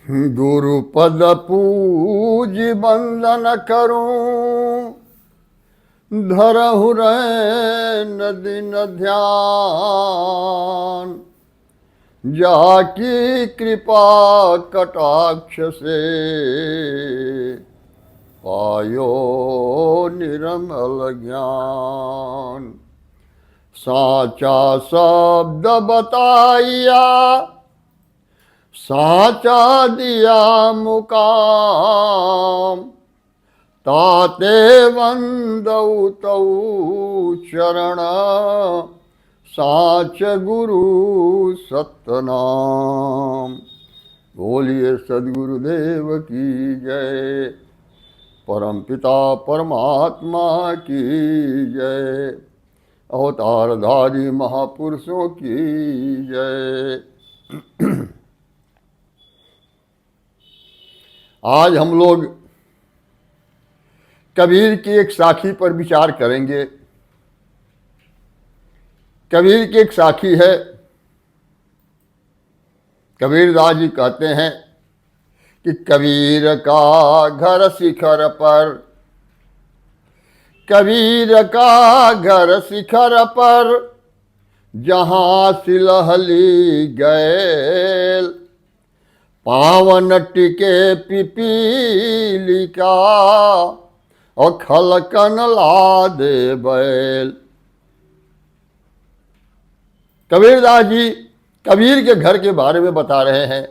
गुरु पद पूज बंदन करूं, धरहु रैन दिन ध्यान। जाकी कृपा कटाक्ष से पायो निर्मल ज्ञान। साचा शब्द बताइया, साचा दिया मुकाम। ताते वंदऊ तऊ चरण, साच गुरु सतनाम। बोलिए सद्गुरुदेव की जय, परमपिता परमात्मा की जय, अवतारधारी महापुरुषों की जय। आज हम लोग कबीर की एक साखी पर विचार करेंगे। कबीर की एक साखी है। कबीरदास जी कहते हैं कि कबीर का घर शिखर पर, कबीर का घर शिखर पर, जहां सिलहली गैल। पावन टिके पिपीली का, और खलकन ला दे बैल। कबीरदास जी कबीर के घर के बारे में बता रहे हैं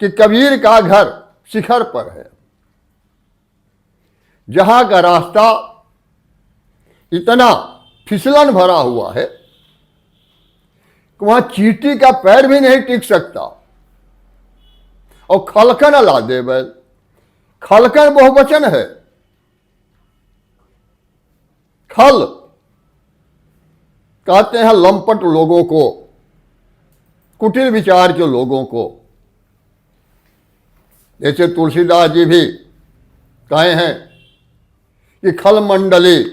कि कबीर का घर शिखर पर है, जहां का रास्ता इतना फिसलन भरा हुआ है कि वहां चींटी का पैर भी नहीं टिक सकता। और खलकन ला दे बैल, खलकन बहुवचन है। खल कहते हैं लंपट लोगों को, कुटिल विचार के लोगों को। जैसे तुलसीदास जी भी कहे हैं कि खल मंडली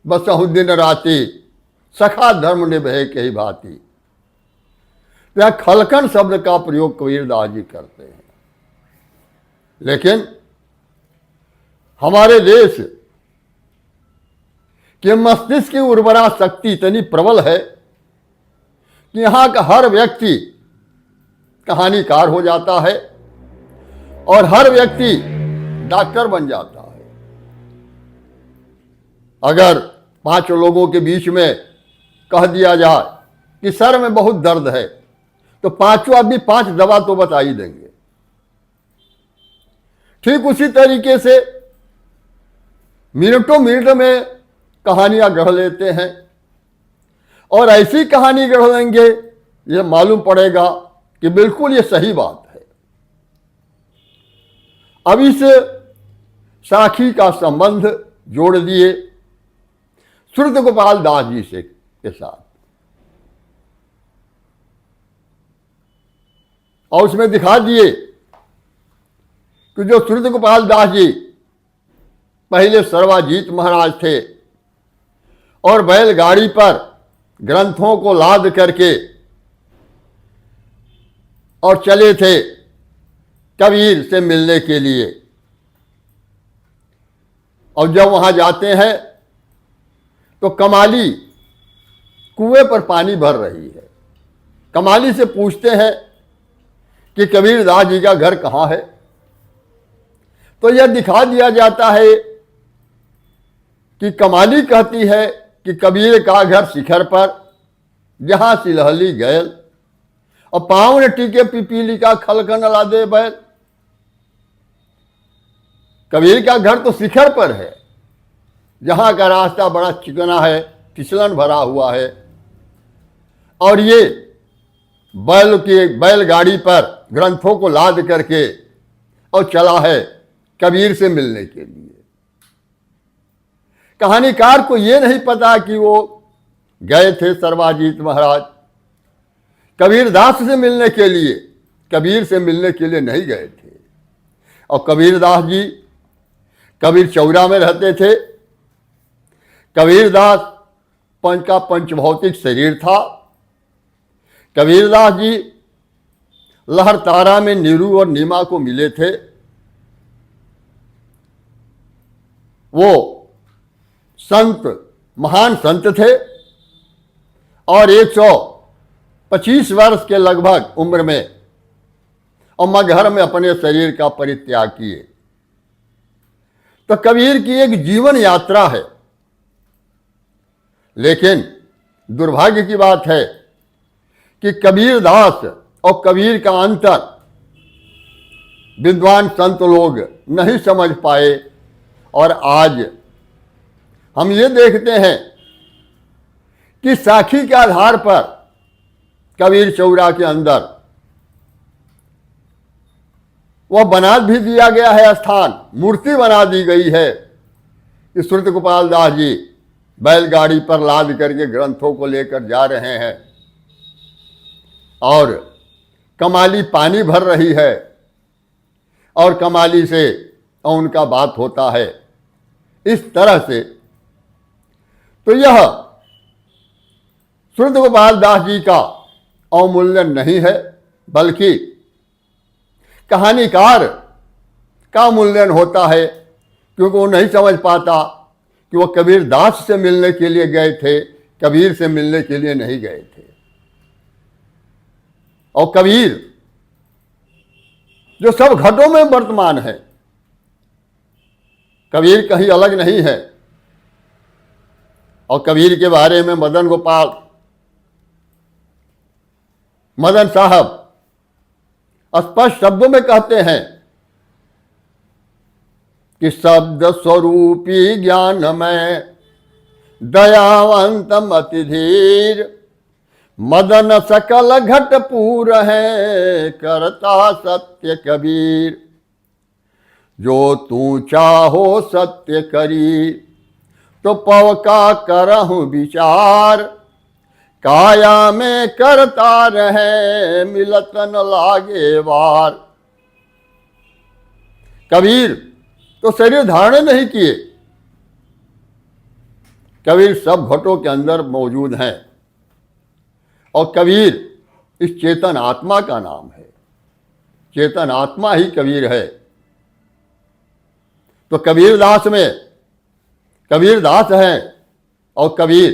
बसहु दिन राति, सखा धर्म निभे के ही भांति। यह खलकन शब्द का प्रयोग कबीरदास जी करते हैं। लेकिन हमारे देश के मस्तिष्क की उर्वरा शक्ति इतनी प्रबल है कि यहां का हर व्यक्ति कहानीकार हो जाता है और हर व्यक्ति डॉक्टर बन जाता है। अगर 5 लोगों के बीच में कह दिया जाए कि सर में बहुत दर्द है, तो 5 आदमी 5 दवा तो बता ही देंगे। ठीक उसी तरीके से मिनटों मिनट में कहानियां गढ़ लेते हैं, और ऐसी कहानी गढ़ लेंगे यह मालूम पड़ेगा कि बिल्कुल ये सही बात है। अब इस साखी का संबंध जोड़ दिए श्रुत गोपाल दास जी से के साथ, और उसमें दिखा दिए कि जो श्रुत गोपाल दास जी पहले सर्वाजीत महाराज थे और बैलगाड़ी पर ग्रंथों को लाद करके और चले थे कबीर से मिलने के लिए। और जब वहां जाते हैं तो कमाली कुएं पर पानी भर रही है। कमाली से पूछते हैं कि कबीरदास जी का घर कहाँ है, तो यह दिखा दिया जाता है कि कमाली कहती है कि कबीर का घर शिखर पर, जहां सिलहली गैल। और पावन टीके पिपीली का, खलकन ला दे बैल। कबीर का घर तो शिखर पर है, जहां का रास्ता बड़ा चिकना है, फिसलन भरा हुआ है। और ये बैलगाड़ी पर ग्रंथों को लाद करके और चला है कबीर से मिलने के लिए। कहानीकार को यह नहीं पता कि वो गए थे सर्वाजीत महाराज कबीरदास से मिलने के लिए, कबीर से मिलने के लिए नहीं गए थे। और कबीरदास जी कबीर चौरा में रहते थे। कबीरदास पंचभौतिक शरीर था। कबीरदास जी लहर तारा में नीरू और नीमा को मिले थे। वो संत महान संत थे और 125 वर्ष के लगभग उम्र में और मगहर में अपने शरीर का परित्याग किए। तो कबीर की एक जीवन यात्रा है, लेकिन दुर्भाग्य की बात है कि कबीरदास और कबीर का अंतर विद्वान संत लोग नहीं समझ पाए। और आज हम ये देखते हैं कि साखी के आधार पर कबीर चौरा के अंदर वह बना भी दिया गया है स्थान, मूर्ति बना दी गई है कि सूरत गोपाल दास जी बैलगाड़ी पर लाद करके ग्रंथों को लेकर जा रहे हैं और कमाली पानी भर रही है और कमाली से उनका बात होता है इस तरह से। तो यह सूरत गोपाल दास जी का अवमूल्यन नहीं है, बल्कि कहानीकार का मूल्यन होता है, क्योंकि वो नहीं समझ पाता कि वो कबीर दास से मिलने के लिए गए थे, कबीर से मिलने के लिए नहीं गए थे। और कबीर जो सब घटों में वर्तमान है, कबीर कहीं अलग नहीं है। और कबीर के बारे में मदन साहब स्पष्ट शब्दों में कहते हैं कि शब्द स्वरूपी ज्ञान में दयावंत मति धीर, मदन सकल घट पूर है करता सत्य कबीर। जो तू चाहो सत्य करी तो पव का करहु विचार, काया में करता रहे मिलत न लागे वार। कबीर तो शरीर धारण नहीं किए, कबीर सब घटों के अंदर मौजूद हैं और कबीर इस चेतन आत्मा का नाम है, चेतन आत्मा ही कबीर है। तो कबीरदास में कबीरदास है और कबीर,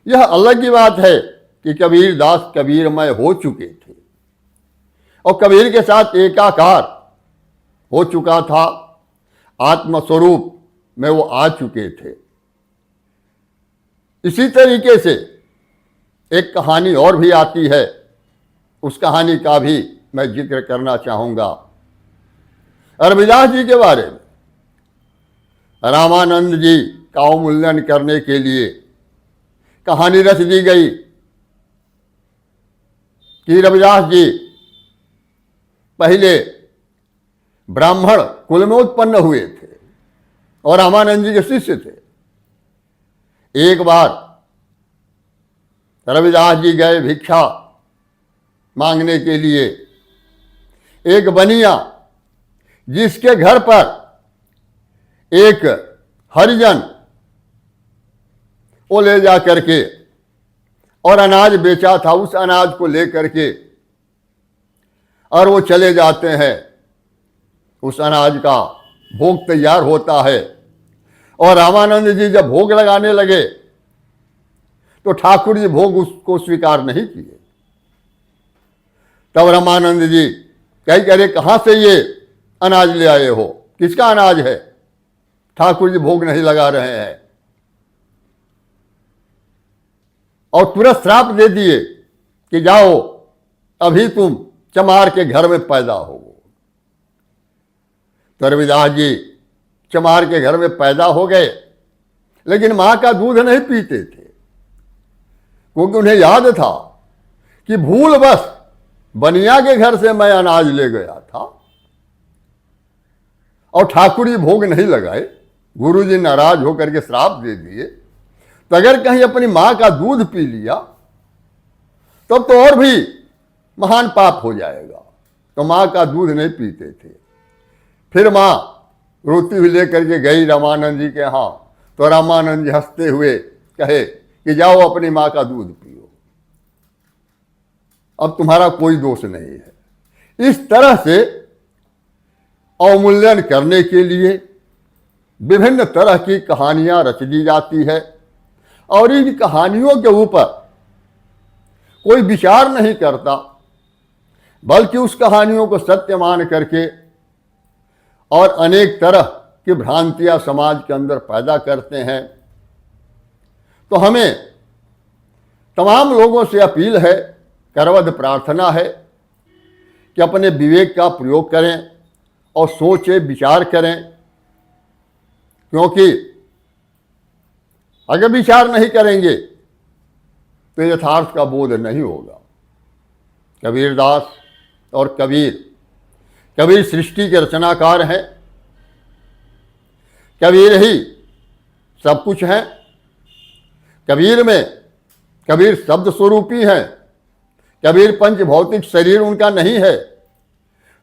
यह अलग की बात है कि कबीरदास कबीरमय हो चुके थे और कबीर के साथ एकाकार हो चुका था, आत्मस्वरूप में वो आ चुके थे। इसी तरीके से एक कहानी और भी आती है, उस कहानी का भी मैं जिक्र करना चाहूंगा। रविदास जी के बारे में रामानंद जी का अवमूल्यन करने के लिए कहानी रच दी गई कि रविदास जी पहले ब्राह्मण कुल में उत्पन्न हुए थे और रामानंद जी के शिष्य थे। एक बार रविदास जी गए भिक्षा मांगने के लिए। एक बनिया जिसके घर पर एक हरिजन वो ले जा करके और अनाज बेचा था, उस अनाज को ले करके और वो चले जाते हैं। उस अनाज का भोग तैयार होता है और रामानंद जी जब भोग लगाने लगे तो ठाकुर जी भोग उसको स्वीकार नहीं किए। तब रामानंद जी कहे कहाँ से ये अनाज ले आए हो, किसका अनाज है, ठाकुर जी भोग नहीं लगा रहे हैं। और तुरंत श्राप दे दिए कि जाओ अभी तुम चमार के घर में पैदा हो। तो रविदास जी चमार के घर में पैदा हो गए, लेकिन मां का दूध नहीं पीते थे, क्योंकि उन्हें याद था कि भूल बस बनिया के घर से मैं अनाज ले गया था और ठाकुर जी भोग नहीं लगाए। गुरु जी नाराज होकर के श्राप दे दिए। तो अगर कहीं अपनी मां का दूध पी लिया तब तो और भी महान पाप हो जाएगा। तो मां का दूध नहीं पीते थे। फिर मां रोती हुई लेकर के गई रामानंद जी के यहाँ। तो रामानंद जी हंसते हुए कहे कि जाओ अपनी मां का दूध पियो, अब तुम्हारा कोई दोष नहीं है। इस तरह से अवमूल्यन करने के लिए विभिन्न तरह की कहानियां रच दी जाती है और इन कहानियों के ऊपर कोई विचार नहीं करता, बल्कि उस कहानियों को सत्य मान करके और अनेक तरह की भ्रांतियां समाज के अंदर पैदा करते हैं। तो हमें तमाम लोगों से अपील है, करवद प्रार्थना है कि अपने विवेक का प्रयोग करें और सोचें, विचार करें, क्योंकि अगर विचार नहीं करेंगे तो यथार्थ का बोध नहीं होगा। कबीरदास और कबीर सृष्टि के रचनाकार हैं, कबीर ही सब कुछ हैं। कबीर शब्द स्वरूपी हैं। कबीर पंच भौतिक शरीर उनका नहीं है।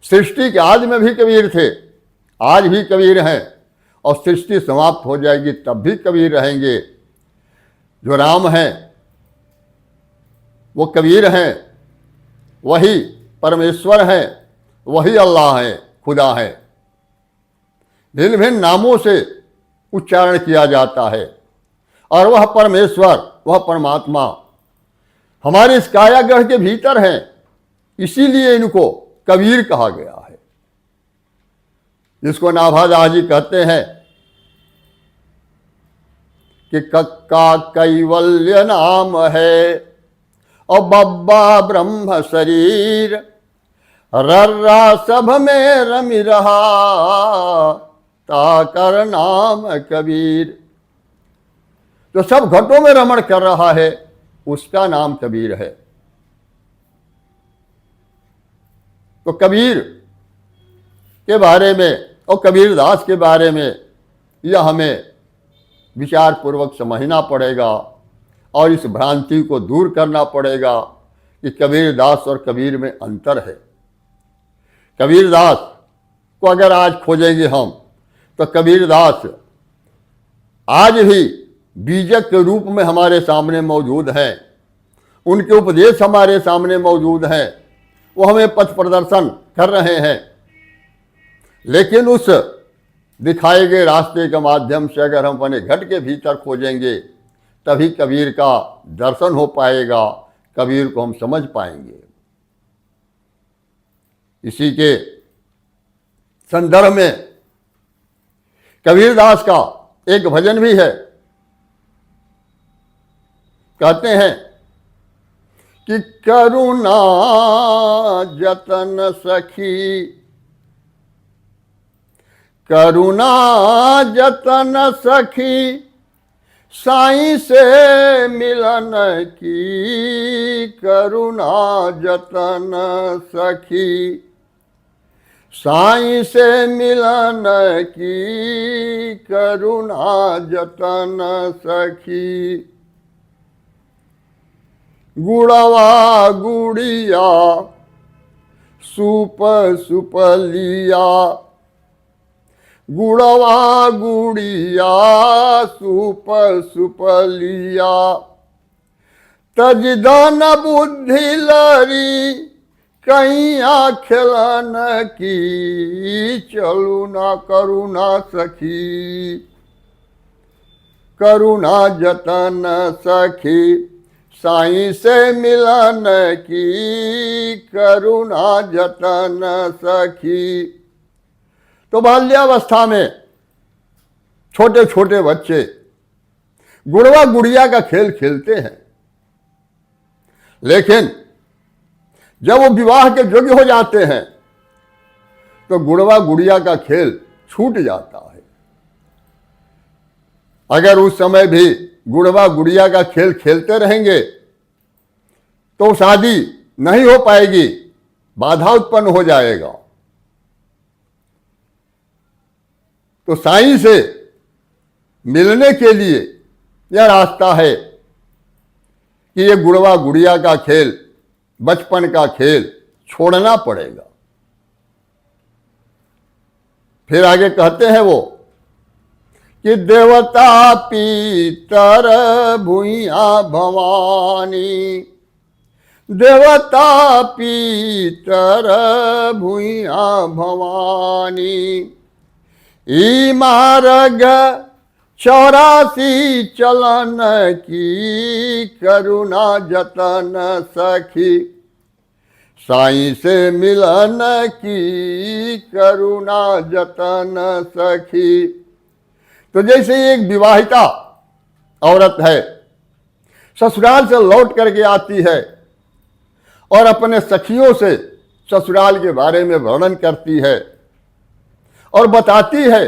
सृष्टि के आदि में भी कबीर थे, आज भी कबीर हैं और सृष्टि समाप्त हो जाएगी तब भी कबीर रहेंगे। जो राम हैं वो कबीर हैं, वही परमेश्वर हैं, वही अल्लाह हैं, खुदा हैं। भिन्न भिन्न नामों से उच्चारण किया जाता है और वह परमेश्वर, वह परमात्मा हमारे इस कायागढ़ के भीतर हैं, इसीलिए इनको कबीर कहा गया है। जिसको नाभादास जी कहते हैं कि कक्का कैवल्य नाम है और बब्बा ब्रह्म शरीर, रर्रा सब में रमि रहा ताकर नाम कबीर। जो सब घटों में रमण कर रहा है उसका नाम कबीर है। तो कबीर के बारे में और कबीरदास के बारे में यह हमें विचार पूर्वक समझना पड़ेगा और इस भ्रांति को दूर करना पड़ेगा कि कबीरदास और कबीर में अंतर है। कबीरदास को अगर आज खोजेंगे हम तो कबीरदास आज भी बीजक के रूप में हमारे सामने मौजूद हैं। उनके उपदेश हमारे सामने मौजूद हैं, वो हमें पथ प्रदर्शन कर रहे हैं। लेकिन उस दिखाए गए रास्ते के माध्यम से अगर हम अपने घट के भीतर खोजेंगे तभी कबीर का दर्शन हो पाएगा, कबीर को हम समझ पाएंगे। इसी के संदर्भ में कबीरदास का एक भजन भी है। कहते हैं कि करुणा जतन सखी, करुणा जतन सखी, साईं से मिलन की। करुणा जतन सखी, साईं से मिलन की। करुणा जतन सखी, गुड़वा गुड़िया सुप सुपलिया। गुड़वा गुड़िया सुप सुपलिया, तजदान बुद्धि लरी कैया खेलन की। चलू ना करुणा सखी, करुणा जतन सखी, साईं से मिलन की। करुणा जतन सखी। तो बाल्यावस्था में छोटे छोटे बच्चे गुड़वा गुड़िया का खेल खेलते हैं, लेकिन जब वो विवाह के योग्य हो जाते हैं तो गुड़वा गुड़िया का खेल छूट जाता है। अगर उस समय भी गुड़वा गुड़िया का खेल खेलते रहेंगे तो शादी नहीं हो पाएगी, बाधा उत्पन्न हो जाएगा। तो साईं से मिलने के लिए यह रास्ता है कि ये गुड़वा गुड़िया का खेल, बचपन का खेल छोड़ना पड़ेगा। फिर आगे कहते हैं वो कि देवता पीतर भुइया भवानी, देवता पितर भूया भवानी। ई मार्ग 84 चलन की करुणा जतन सखी। साईं से मिलन की करुणा जतन सखी। तो जैसे एक विवाहिता औरत है, ससुराल से लौट करके आती है और अपने सखियों से ससुराल के बारे में वर्णन करती है और बताती है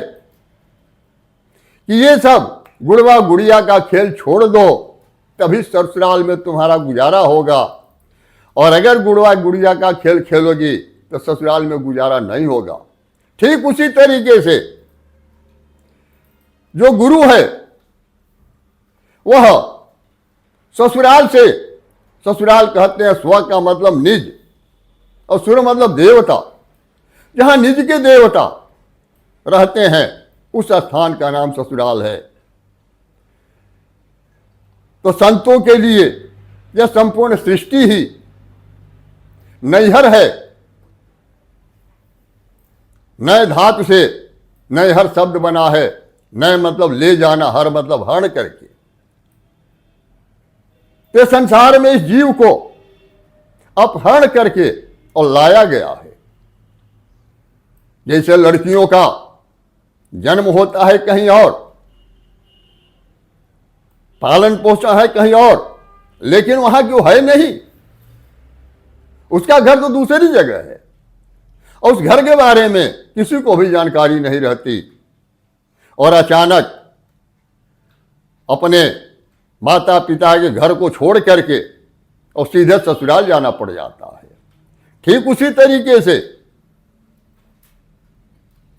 कि ये सब गुड़वा गुड़िया का खेल छोड़ दो, तभी ससुराल में तुम्हारा गुजारा होगा, और अगर गुड़वा गुड़िया का खेल खेलोगी तो ससुराल में गुजारा नहीं होगा। ठीक उसी तरीके से जो गुरु है वह ससुराल से, ससुराल कहते हैं स्व का मतलब निज और सुर मतलब देवता, जहां निज के देवता रहते हैं उस स्थान का नाम ससुराल है। तो संतों के लिए यह संपूर्ण सृष्टि ही नैहर है। नए धातु से नैहर शब्द बना है। नए मतलब ले जाना, हर मतलब हरण करके। तो संसार में इस जीव को अपहरण करके और लाया गया है। जैसे लड़कियों का जन्म होता है कहीं और, पालन पोषण है कहीं और, लेकिन वहां क्यों है नहीं, उसका घर तो दूसरी जगह है और उस घर के बारे में किसी को भी जानकारी नहीं रहती, और अचानक अपने माता पिता के घर को छोड़ करके और सीधे ससुराल जाना पड़ जाता है। ठीक उसी तरीके से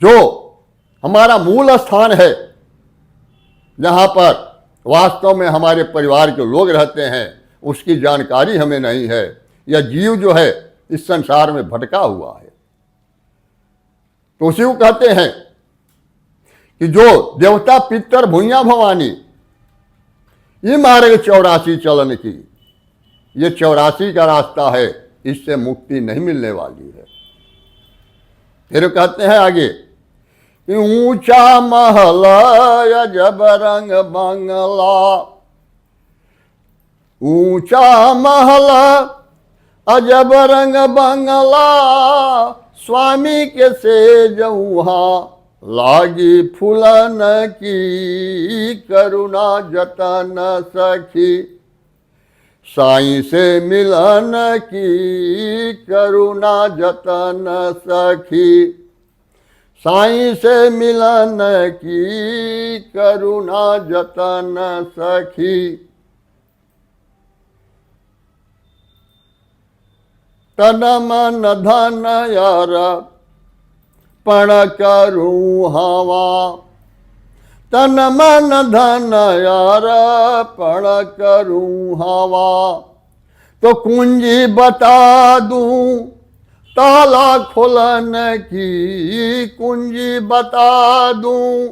जो हमारा मूल स्थान है, जहां पर वास्तव में हमारे परिवार के लोग रहते हैं, उसकी जानकारी हमें नहीं है। यह जीव जो है इस संसार में भटका हुआ है। तो उसी को कहते हैं कि जो देवता पितर भूया भवानी, ये मार्ग 84 चलन की, ये 84 का रास्ता है, इससे मुक्ति नहीं मिलने वाली है। फिर कहते हैं आगे कि ऊंचा महल अजब रंग बंगला, ऊंचा महल अजब रंग बंगला, स्वामी के सेज उहाँ लागी फूलन की करुणा जतन सखी। साईं से मिलन की करुणा जतन सखी। साईं से मिलन की करुणा जतन सखी। तन मन धन यार पण करूं हवा, तन मन धन यार पण करूं हवा। तो कुंजी बता दूं ताला खोलन की, कुंजी बता दूं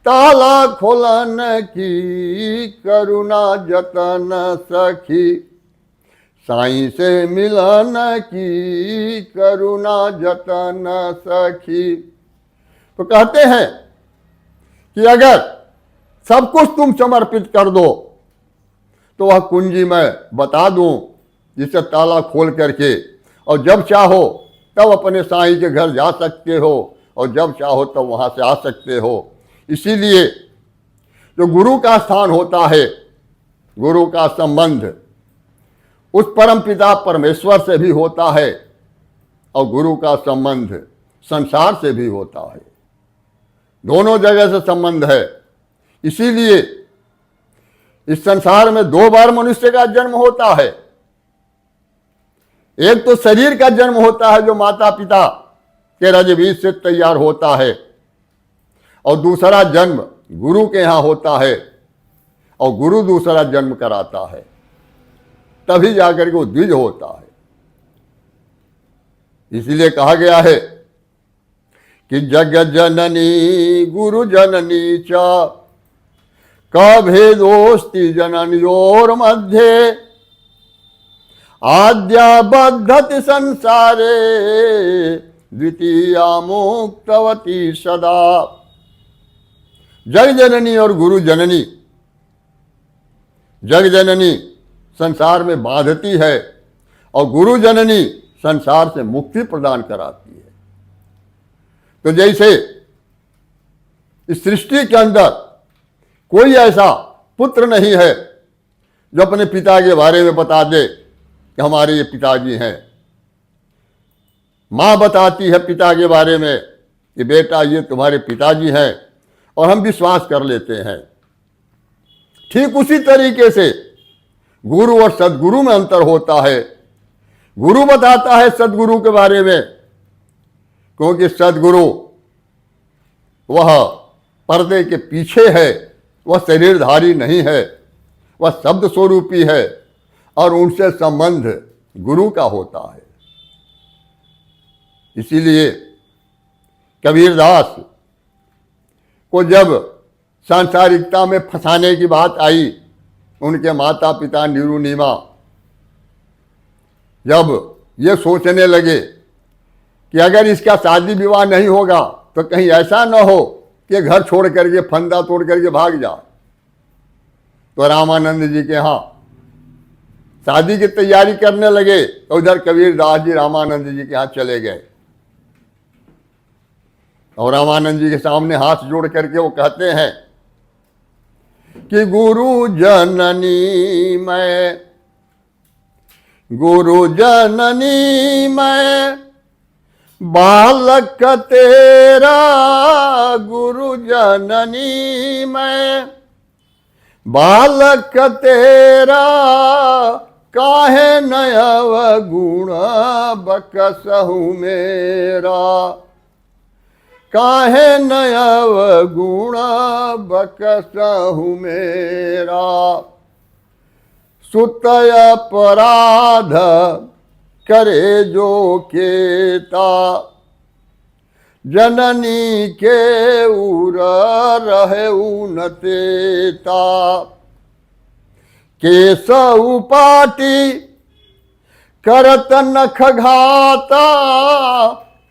ताला खोलन की करुणा जतन सखी। साईं से मिलन की करुणा जतन सखी। तो कहते हैं कि अगर सब कुछ तुम समर्पित कर दो तो वह कुंजी मैं बता दूं, जिसे ताला खोल करके, और जब चाहो तब अपने साईं के घर जा सकते हो और जब चाहो तब वहां से आ सकते हो। इसीलिए जो गुरु का स्थान होता है, गुरु का संबंध उस परम पिता परमेश्वर से भी होता है और गुरु का संबंध संसार से भी होता है। दोनों जगह से संबंध है। इसीलिए इस संसार में 2 बार मनुष्य का जन्म होता है। एक तो शरीर का जन्म होता है जो माता पिता के रजबीज से तैयार होता है, और दूसरा जन्म गुरु के यहां होता है और गुरु दूसरा जन्म कराता है, तभी जाकर के वो द्विज होता है। इसलिए कहा गया है कि जग जननी गुरु जननी च का भेदोस्ति जननियोर मध्य, आद्या बद्धति संसारे द्वितीया मुक्तवती सदा। जग जननी और गुरु जननी, जग जननी संसार में बांधती है और गुरु जननी संसार से मुक्ति प्रदान कराती है। तो जैसे इस सृष्टि के अंदर कोई ऐसा पुत्र नहीं है जो अपने पिता के बारे में बता दे कि हमारे ये पिताजी हैं। मां बताती है पिता के बारे में कि बेटा ये तुम्हारे पिताजी हैं, और हम विश्वास कर लेते हैं। ठीक उसी तरीके से गुरु और सदगुरु में अंतर होता है। गुरु बताता है सदगुरु के बारे में, क्योंकि सदगुरु वह पर्दे के पीछे है, वह शरीरधारी नहीं है, वह शब्द स्वरूपी है और उनसे संबंध गुरु का होता है। इसीलिए कबीरदास को जब सांसारिकता में फंसाने की बात आई, उनके माता पिता निरुनीमा जब ये सोचने लगे कि अगर इसका शादी विवाह नहीं होगा तो कहीं ऐसा न हो कि घर छोड़ करके फंदा तोड़ करके भाग जाए, तो रामानंद जी के यहाँ शादी की तैयारी करने लगे। तो उधर कबीरदास जी रामानंद जी के यहाँ चले गए और रामानंद जी के सामने हाथ जोड़ करके वो कहते हैं कि गुरु जननी मैं बालक तेरा, गुरु जननी मैं बालक तेरा, काहे नयव गुण बकसहु मेरा, काहे नयव गुण बकसहु मेरा। सुत अपराध करे जो केता, जननी के उर रहे उनतेता। केस उपाटी करत नख घाता,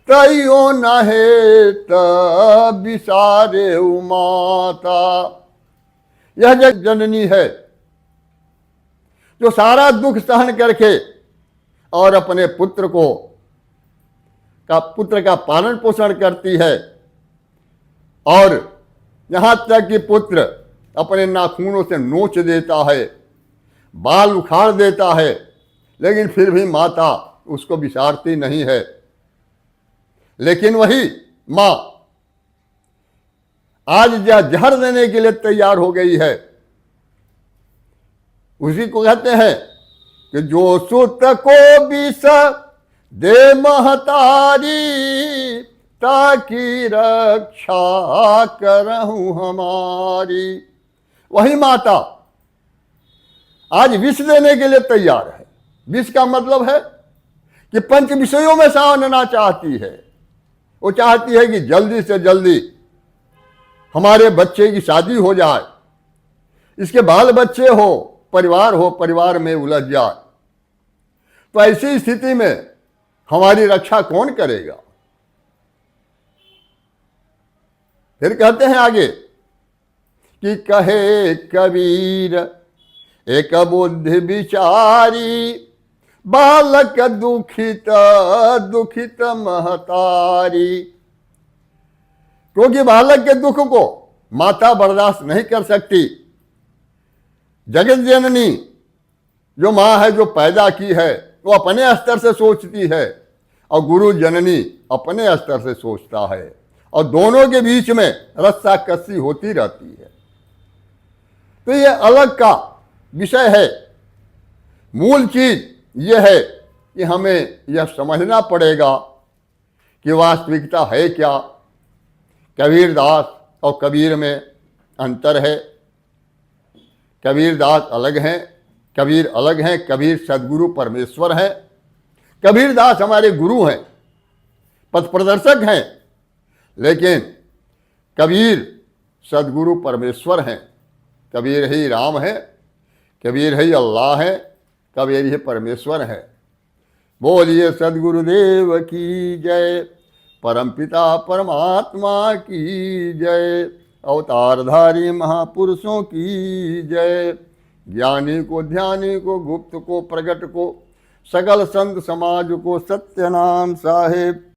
तैयो नहे त विसारे उमाता। यह जग जननी है जो सारा दुख सहन करके और अपने पुत्र का पालन पोषण करती है, और यहाँ तक कि पुत्र अपने नाखूनों से नोच देता है, बाल उखाड़ देता है, लेकिन फिर भी माता उसको विसारती नहीं है। लेकिन वही माँ आज जहर देने के लिए तैयार हो गई है। उसी को कहते हैं कि जो सुत को विष दे महतारी, ताकि रक्षा करहूं हमारी। वही माता आज विष देने के लिए तैयार है। विष का मतलब है कि पंच विषयों में सावनना चाहती है। वो चाहती है कि जल्दी से जल्दी हमारे बच्चे की शादी हो जाए, इसके बाल बच्चे हो, परिवार में उलझ जाए। तो ऐसी स्थिति में हमारी रक्षा कौन करेगा? फिर कहते हैं आगे कि कहे कबीर एक बुद्धि विचारी, बालक दुखित दुखित महतारी। क्योंकि बालक के दुख को माता बर्दाश्त नहीं कर सकती। जगत जननी जो माँ है, जो पैदा की है, वो अपने स्तर से सोचती है, और गुरु जननी अपने स्तर से सोचता है, और दोनों के बीच में रस्सा कस्सी होती रहती है। तो ये अलग का विषय है। मूल चीज ये है कि हमें यह समझना पड़ेगा कि वास्तविकता है क्या। कबीरदास और कबीर में अंतर है। कबीरदास अलग हैं, कबीर अलग हैं। कबीर सदगुरु परमेश्वर हैं। कबीरदास हमारे गुरु हैं, पथ प्रदर्शक हैं, लेकिन कबीर सदगुरु परमेश्वर हैं। कबीर ही राम है, कबीर ही अल्लाह है, कबीर ही परमेश्वर है। बोलिए सद्गुरुदेव की जय, परमपिता परमात्मा की जय, अवतारधारी महापुरुषों की जय। ज्ञानी को, ध्यानी को, गुप्त को, प्रगट को, सकल संत समाज को सत्य नाम साहेब।